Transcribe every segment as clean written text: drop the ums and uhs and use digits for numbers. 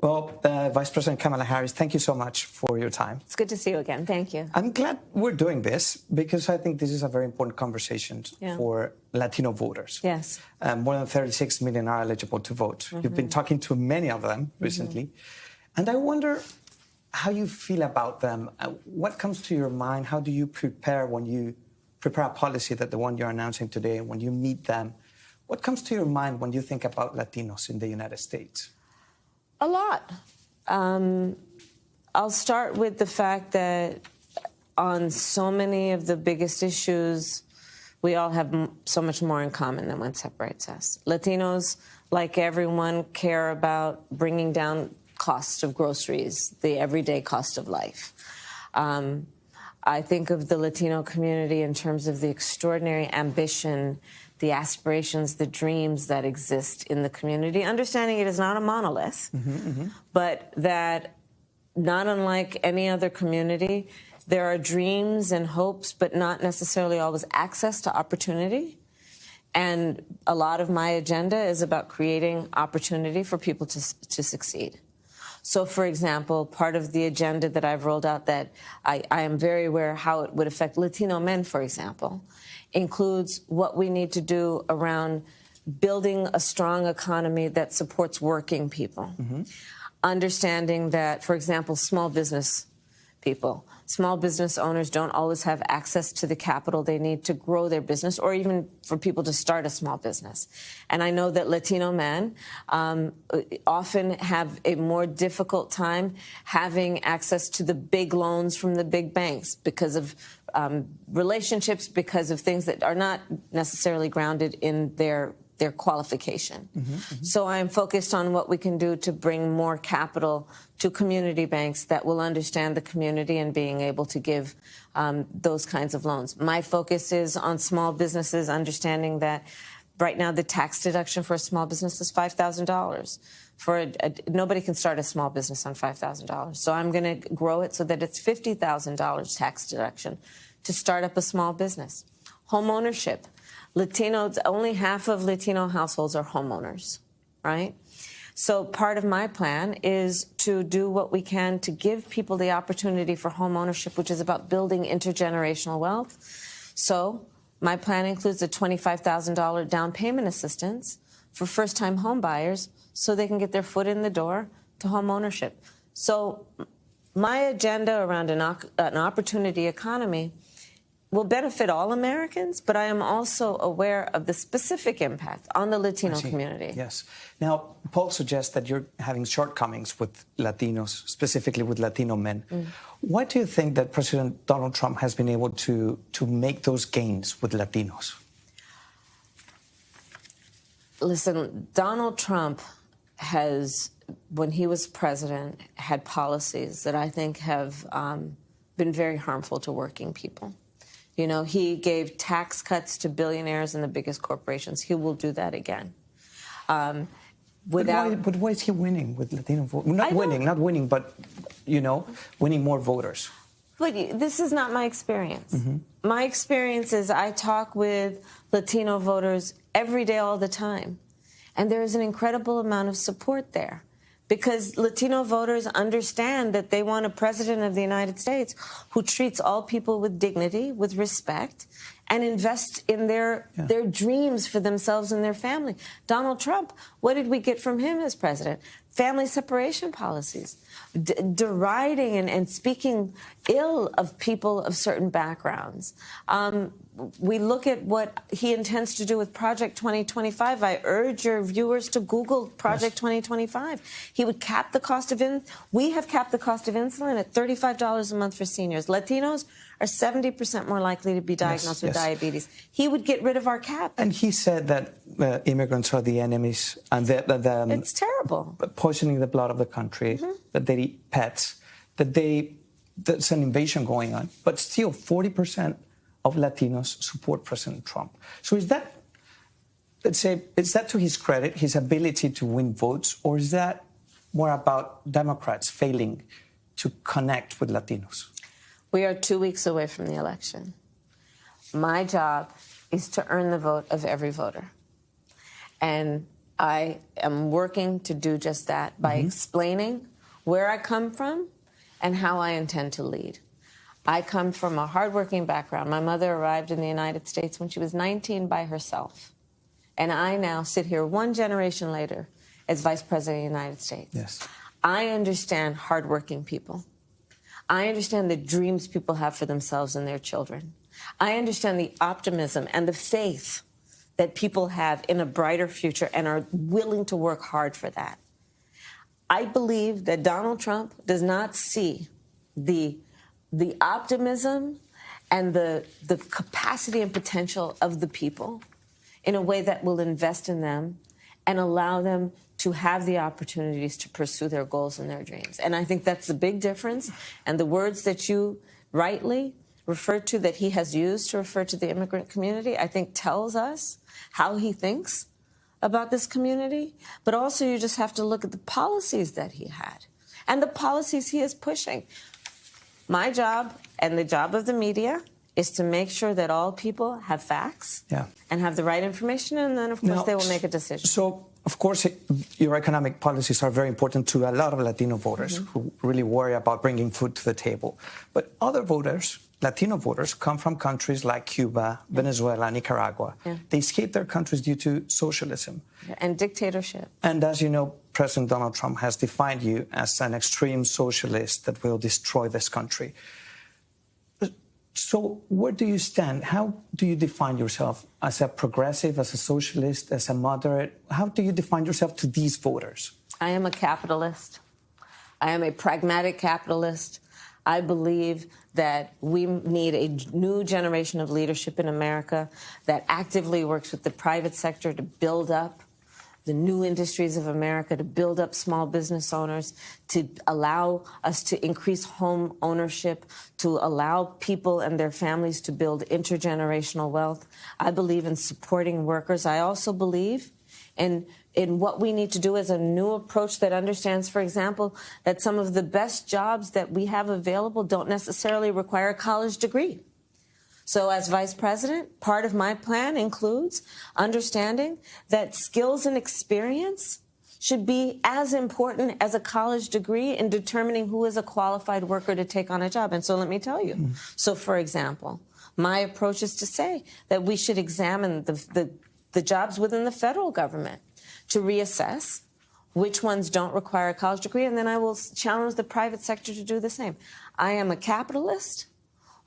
Well, Vice President Kamala Harris, thank you so much for your time. It's good to see you again. Thank you. I'm glad we're doing this because I think this is a very important conversation for Latino voters. Yes. More than 36 million are eligible to vote. You've been talking to many of them recently. And I wonder how you feel about them. What comes to your mind? How do you prepare when you prepare a policy that the one you're announcing today, when you meet them? What comes to your mind when you think about Latinos in the United States? A lot. I'll start with the fact that on so many of the biggest issues, we all have so much more in common than what separates us. Latinos, like everyone, care about bringing down costs of groceries, the everyday cost of life. I think of the Latino community in terms of the extraordinary ambition, the aspirations, the dreams that exist in the community, understanding it is not a monolith, but that not unlike any other community, there are dreams and hopes, but not necessarily always access to opportunity. And a lot of my agenda is about creating opportunity for people to succeed. So, for example, part of the agenda that I've rolled out that I am very aware how it would affect Latino men, for example, includes what we need to do around building a strong economy that supports working people. Understanding that, for example, small business people, small business owners don't always have access to the capital they need to grow their business or even for people to start a small business. And I know that Latino men often have a more difficult time having access to the big loans from the big banks because of relationships, because of things that are not necessarily grounded in their qualification. So I'm focused on what we can do to bring more capital to community banks that will understand the community and being able to give those kinds of loans. My focus is on small businesses, understanding that right now the tax deduction for a small business is $5,000. Nobody can start a small business on $5,000. So I'm going to grow it so that it's $50,000 tax deduction to start up a small business. Home ownership. Latinos, only half of Latino households are homeowners, right? So part of my plan is to do what we can to give people the opportunity for home ownership, which is about building intergenerational wealth. So my plan includes a $25,000 down payment assistance for first-time home buyers so they can get their foot in the door to home ownership. So my agenda around an opportunity economy will benefit all Americans, but I am also aware of the specific impact on the Latino community. Yes. Now, Paul suggests that you're having shortcomings with Latinos, specifically with Latino men. Why do you think that President Donald Trump has been able to make those gains with Latinos? Listen, Donald Trump has, when he was president, had policies that I think have been very harmful to working people. You know, he gave tax cuts to billionaires and the biggest corporations. He will do that again. But why is he winning with Latino voters? Not winning, but, you know, winning more voters. But this is not my experience. My experience is I talk with Latino voters every day, all the time. And there is an incredible amount of support there. Because Latino voters understand that they want a president of the United States who treats all people with dignity, with respect, and invests in their dreams for themselves and their family. Donald Trump, what did we get from him as president? Family separation policies, deriding and speaking ill of people of certain backgrounds. We look at what he intends to do with Project 2025. I urge your viewers to Google Project 2025. He would cap the cost of we have capped the cost of insulin at $35 a month for seniors. Latinos are 70% more likely to be diagnosed with diabetes. He would get rid of our cap. And he said that immigrants are the enemies and it's terrible. Poisoning the blood of the country, that they eat pets, that's an invasion going on. But still, 40% of Latinos support President Trump. So is that, let's say, is that to his credit, his ability to win votes, or is that more about Democrats failing to connect with Latinos? We are 2 weeks away from the election. My job is to earn the vote of every voter. And I am working to do just that by explaining where I come from and how I intend to lead. I come from a hardworking background. My mother arrived in the United States when she was 19 by herself. And I now sit here 1 generation later as Vice President of the United States. Yes. I understand hardworking people. I understand the dreams people have for themselves and their children. I understand the optimism and the faith that people have in a brighter future and are willing to work hard for that. I believe that Donald Trump does not see the optimism and the capacity and potential of the people in a way that will invest in them and allow them to have the opportunities to pursue their goals and their dreams. And I think that's the big difference. And the words that you rightly referred to that he has used to refer to the immigrant community, I think tells us how he thinks about this community. But also you just have to look at the policies that he had and the policies he is pushing. My job and the job of the media is to make sure that all people have facts and have the right information, and then, of course, they will make a decision. So, of course, your economic policies are very important to a lot of Latino voters who really worry about bringing food to the table. But other voters, Latino voters, come from countries like Cuba, Venezuela, Nicaragua. They escape their countries due to socialism. And dictatorship. And as you know, President Donald Trump has defined you as an extreme socialist that will destroy this country. So where do you stand? How do you define yourself as a progressive, as a socialist, as a moderate? How do you define yourself to these voters? I am a capitalist. I am a pragmatic capitalist. I believe that we need a new generation of leadership in America that actively works with the private sector to build up the new industries of America, to build up small business owners, to allow us to increase home ownership, to allow people and their families to build intergenerational wealth. I believe in supporting workers. I also believe in what we need to do as a new approach that understands, for example, that some of the best jobs that we have available don't necessarily require a college degree. So as vice president, part of my plan includes understanding that skills and experience should be as important as a college degree in determining who is a qualified worker to take on a job. And so let me tell you. So, for example, my approach is to say that we should examine the jobs within the federal government to reassess which ones don't require a college degree, and then I will challenge the private sector to do the same. I am a capitalist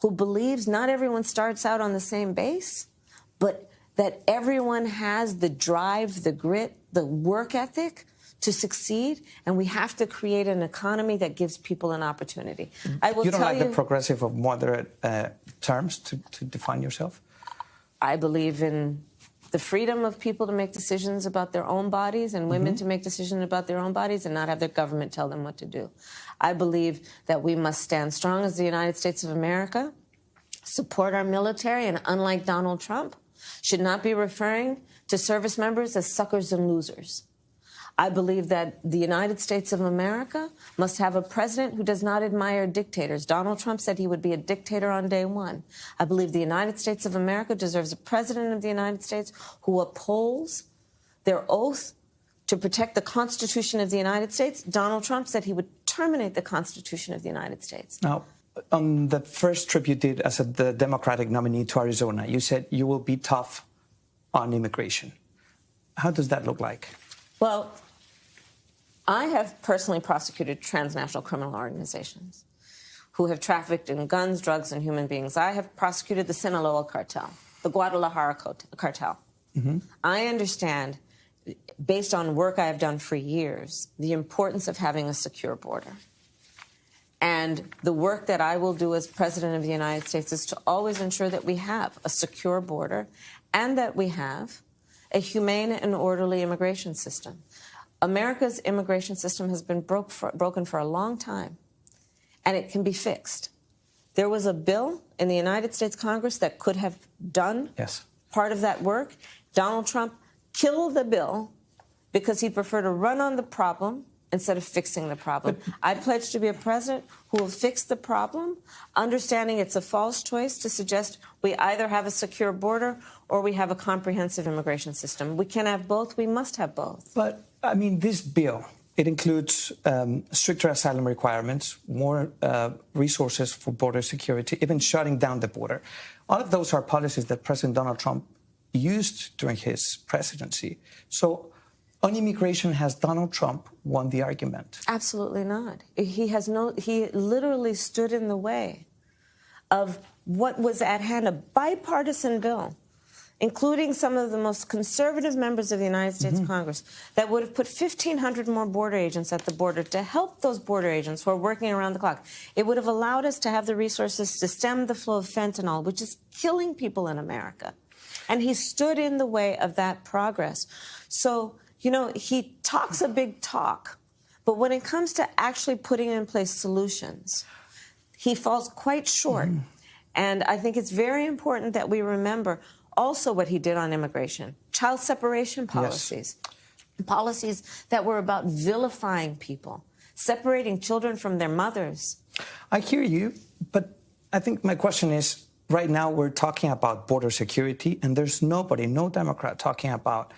who believes not everyone starts out on the same base, but that everyone has the drive, the grit, the work ethic to succeed, and we have to create an economy that gives people an opportunity. I will you don't tell like the progressive or moderate terms to define yourself? I believe in the freedom of people to make decisions about their own bodies and women to make decisions about their own bodies and not have their government tell them what to do. I believe that we must stand strong as the United States of America, support our military, and unlike Donald Trump, should not be referring to service members as suckers and losers. I believe that the United States of America must have a president who does not admire dictators. Donald Trump said he would be a dictator on day one. I believe the United States of America deserves a president of the United States who upholds their oath to protect the Constitution of the United States. Donald Trump said he would terminate the Constitution of the United States. Now, on the first trip you did as the Democratic nominee to Arizona, you said you will be tough on immigration. How does that look like? Well, I have personally prosecuted transnational criminal organizations who have trafficked in guns, drugs, and human beings. I have prosecuted the Sinaloa cartel, the Guadalajara cartel. I understand, based on work I have done for years, the importance of having a secure border. And the work that I will do as President of the United States is to always ensure that we have a secure border and that we have a humane and orderly immigration system. America's immigration system has been broken for a long time, and it can be fixed. There was a bill in the United States Congress that could have done part of that work. Donald Trump killed the bill because he'd prefer to run on the problem instead of fixing the problem. I pledge to be a president who will fix the problem, understanding it's a false choice to suggest we either have a secure border or we have a comprehensive immigration system. We can have both. We must have both. But, I mean, this bill, it includes stricter asylum requirements, more resources for border security, even shutting down the border. All of those are policies that President Donald Trump used during his presidency. So on immigration, has Donald Trump won the argument? Absolutely not. He literally stood in the way of what was at hand, a bipartisan bill, including some of the most conservative members of the United States Congress, that would have put 1,500 more border agents at the border to help those border agents who are working around the clock. It would have allowed us to have the resources to stem the flow of fentanyl, which is killing people in America. And he stood in the way of that progress. So, you know, he talks a big talk, but when it comes to actually putting in place solutions, he falls quite short. And I think it's very important that we remember also what he did on immigration, child separation policies, policies that were about vilifying people, separating children from their mothers. I hear you, but I think my question is, right now we're talking about border security, and there's nobody, no Democrat, talking about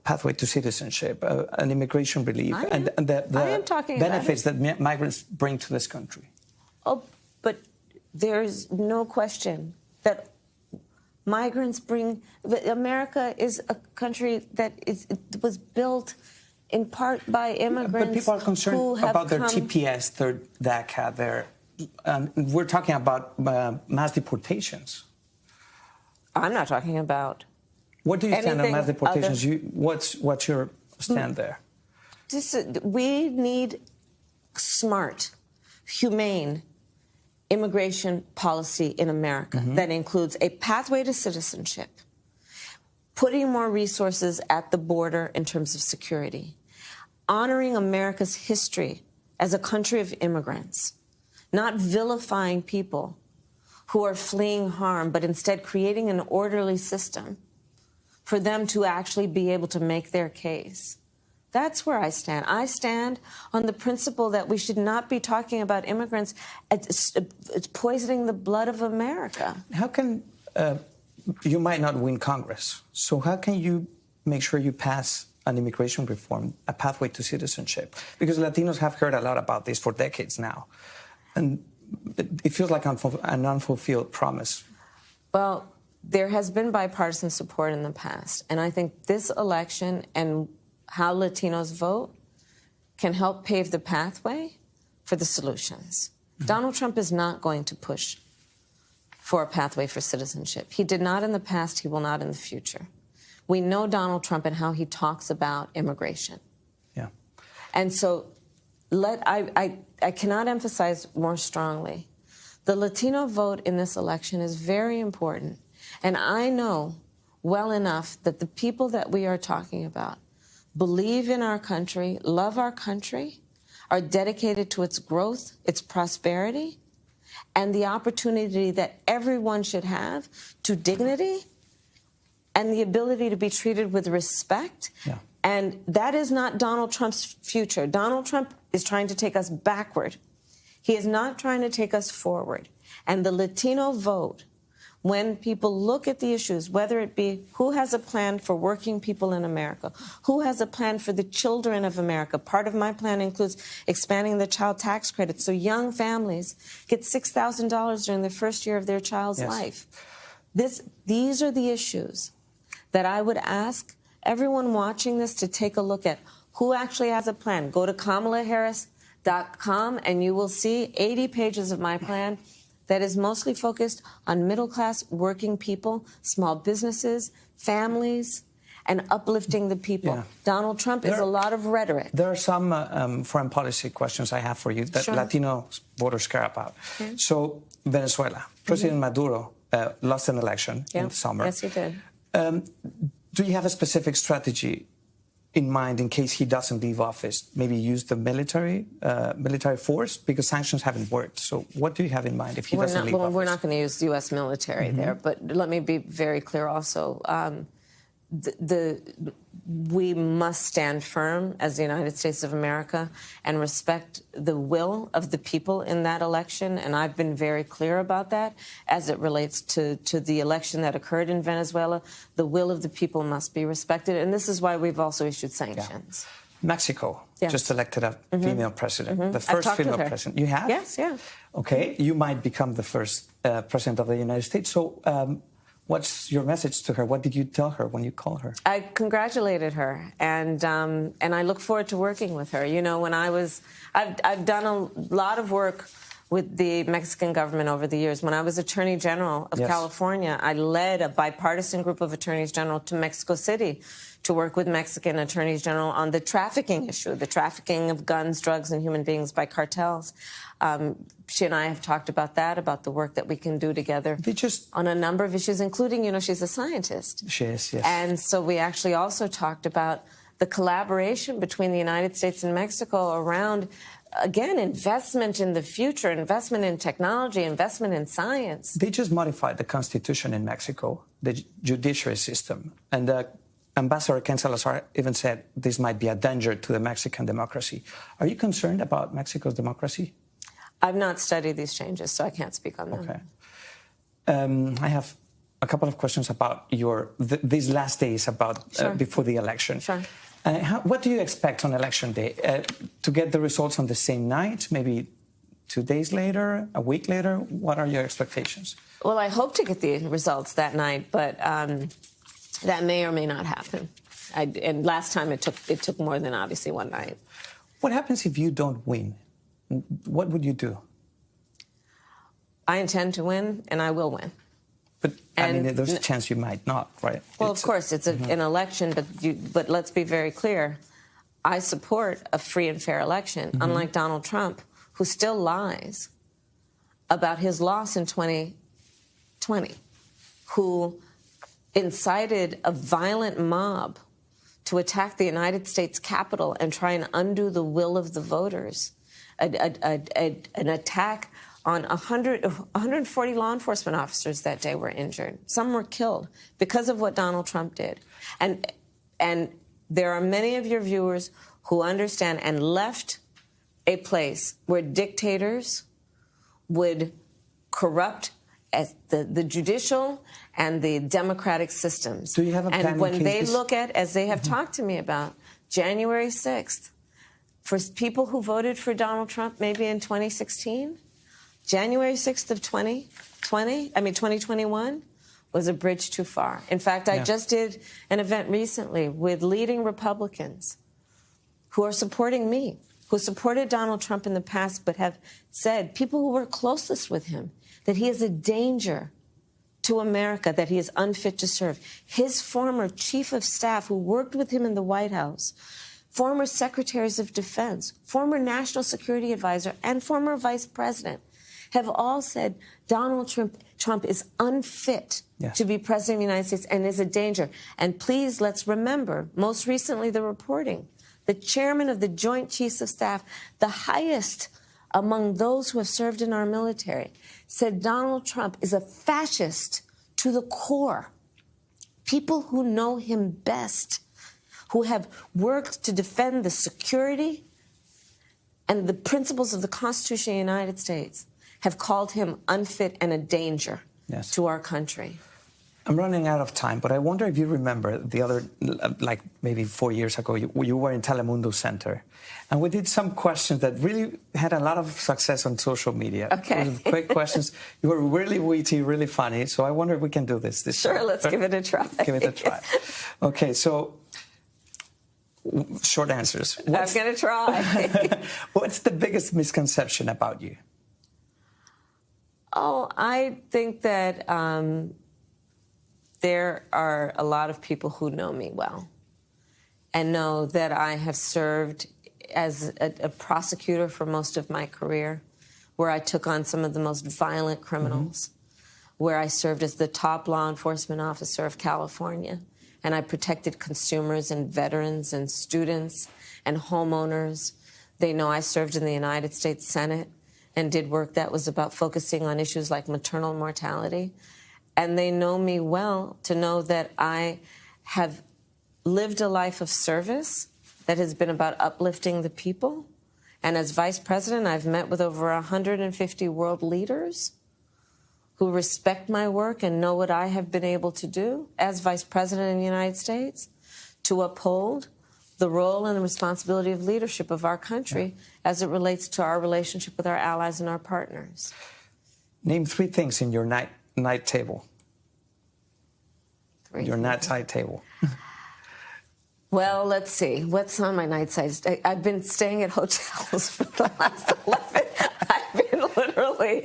pathway to citizenship, an immigration relief, and the benefits that migrants bring to this country. Oh, but there's no question that migrants bring. America is a country that was built in part by immigrants. But people are concerned about their TPS, their DACA, we're talking about mass deportations. I'm not talking about. What do you stand on mass deportations? What's your stand there? We need smart, humane immigration policy in America that includes a pathway to citizenship, putting more resources at the border in terms of security, honoring America's history as a country of immigrants, not vilifying people who are fleeing harm, but instead creating an orderly system for them to actually be able to make their case. That's where I stand. I stand on the principle that we should not be talking about immigrants as poisoning the blood of America. How can you might not win Congress, so how can you make sure you pass an immigration reform, a pathway to citizenship? Because Latinos have heard a lot about this for decades now, and it feels like an unfulfilled promise. Well, there has been bipartisan support in the past, and I think this election and how Latinos vote can help pave the pathway for the solutions. Donald Trump is not going to push for a pathway for citizenship. He did not in the past. He will not in the future. We know Donald Trump and how he talks about immigration. Yeah. And so I cannot emphasize more strongly. The Latino vote in this election is very important. And I know well enough that the people that we are talking about believe in our country, love our country, are dedicated to its growth, its prosperity, and the opportunity that everyone should have to dignity and the ability to be treated with respect. Yeah. And that is not Donald Trump's future. Donald Trump is trying to take us backward. He is not trying to take us forward. And the Latino vote, when people look at the issues, whether it be who has a plan for working people in America, who has a plan for the children of America. Part of my plan includes expanding the child tax credit so young families get $6,000 during the first year of their child's life. These are the issues that I would ask everyone watching this to take a look at. Who actually has a plan? Go to KamalaHarris.com and you will see 80 pages of my plan that is mostly focused on middle-class working people, small businesses, families, and uplifting the people. Yeah. Donald Trump is a lot of rhetoric. There are some foreign policy questions I have for you that Latino voters care about. Okay. So, Venezuela. President Maduro lost an election in the summer. Yes, he did. Do you have a specific strategy in mind in case he doesn't leave office? Maybe use the military force, because sanctions haven't worked. So what do you have in mind if he doesn't leave office? We're not going to use the U.S. military there, but let me be very clear also. we must stand firm as the United States of America and respect the will of the people in that election. And I've been very clear about that as it relates to the election that occurred in Venezuela. The will of the people must be respected. And this is why we've also issued sanctions. Yeah. Mexico just elected a female president, the first female president. You have? Yes, yeah. Okay, you might become the first president of the United States. So what's your message to her? What did you tell her when you called her? I congratulated her, and I look forward to working with her. You know, I've done a lot of work with the Mexican government over the years. When I was Attorney General of California, I led a bipartisan group of attorneys general to Mexico City to work with Mexican attorneys general on the trafficking issue, the trafficking of guns, drugs, and human beings by cartels. She and I have talked about that, about the work that we can do together on a number of issues, including, you know, she's a scientist. She is, yes. And so we actually also talked about the collaboration between the United States and Mexico around, again, investment in the future, investment in technology, investment in science. They just modified the constitution in Mexico, the judiciary system. And Ambassador Ken Salazar even said this might be a danger to the Mexican democracy. Are you concerned about Mexico's democracy? I've not studied these changes, so I can't speak on them. Okay. I have a couple of questions about these last days before the election. Sure. What do you expect on election day? To get the results on the same night, maybe 2 days later, a week later? What are your expectations? Well, I hope to get the results that night, but that may or may not happen. And last time it took more than obviously one night. What happens if you don't win? What would you do? I intend to win, and I will win. But I mean, there's a chance you might not, right? Well, of course, it's an election, but let's be very clear. I support a free and fair election, unlike Donald Trump, who still lies about his loss in 2020, who incited a violent mob to attack the United States Capitol and try and undo the will of the voters. An attack on 140 law enforcement officers that day were injured. Some were killed because of what Donald Trump did. And there are many of your viewers who understand and left a place where dictators would corrupt as the judicial and the democratic systems. Do you have a plan? And when they look at, as they have talked to me about, January 6th, for people who voted for Donald Trump maybe in 2016, January 6th of 2021 was a bridge too far. In fact, I just did an event recently with leading Republicans who are supporting me, who supported Donald Trump in the past, but have said, people who were closest with him, that he is a danger to America, that he is unfit to serve. His former chief of staff who worked with him in the White House, former secretaries of defense, former national security advisor, and former vice president have all said Donald Trump is unfit to be president of the United States and is a danger. And please, let's remember, most recently the reporting, the chairman of the Joint Chiefs of Staff, the highest among those who have served in our military, said Donald Trump is a fascist to the core. People who know him best, who have worked to defend the security and the principles of the Constitution of the United States, have called him unfit and a danger to our country. I'm running out of time, but I wonder if you remember the other, like maybe 4 years ago, you were in Telemundo Center, and we did some questions that really had a lot of success on social media. Okay. Quick questions. You were really witty, really funny, so I wonder if we can do this Sure, time. Let's give it a try. Give it a try. Okay, so short answers. I'm going to try. What's the biggest misconception about you? Oh, I think that there are a lot of people who know me well and know that I have served as a prosecutor for most of my career, where I took on some of the most violent criminals, where I served as the top law enforcement officer of California, and I protected consumers and veterans and students and homeowners. They know I served in the United States Senate and did work that was about focusing on issues like maternal mortality. And they know me well to know that I have lived a life of service that has been about uplifting the people. And as vice president, I've met with over 150 world leaders who respect my work and know what I have been able to do as vice president in the United States to uphold the role and the responsibility of leadership of our country as it relates to our relationship with our allies and our partners. Name 3 things in your night table. Your night table. Well, let's see. What's on my nightside? I've been staying at hotels for the last 11. I've been literally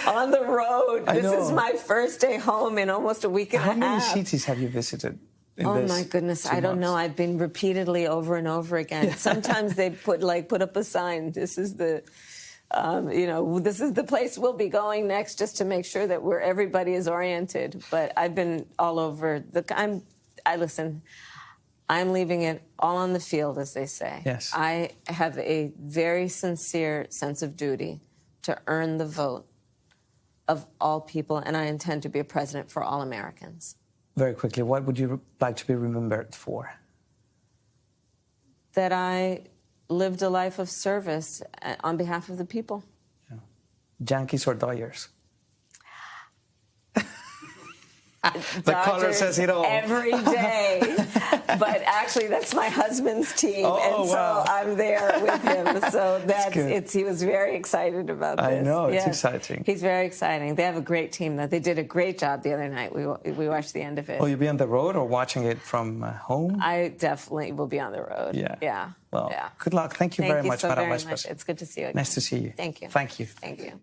on the road. This is my first day home in almost a week and a half. How many cities have you visited? Oh my goodness, I don't know. I've been repeatedly over and over again. Sometimes they put up a sign. This is the, this is the place we'll be going next, just to make sure that everybody is oriented. But I've been all over. Listen. I'm leaving it all on the field, as they say. Yes. I have a very sincere sense of duty to earn the vote of all people, and I intend to be a president for all Americans. Very quickly, what would you like to be remembered for? That I lived a life of service on behalf of the people. Yeah. Yankees or Dodgers? The color says it all. Every day. But actually, that's my husband's team, so I'm there with him. So he was very excited about this. I know, it's exciting. He's very exciting. They have a great team, though. They did a great job the other night. We watched the end of it. Will you be on the road or watching it from home? I definitely will be on the road. Yeah. Well, good luck. Thank you very much, Madam Vice President. It's good to see you again. Nice to see you. Thank you. Thank you. Thank you.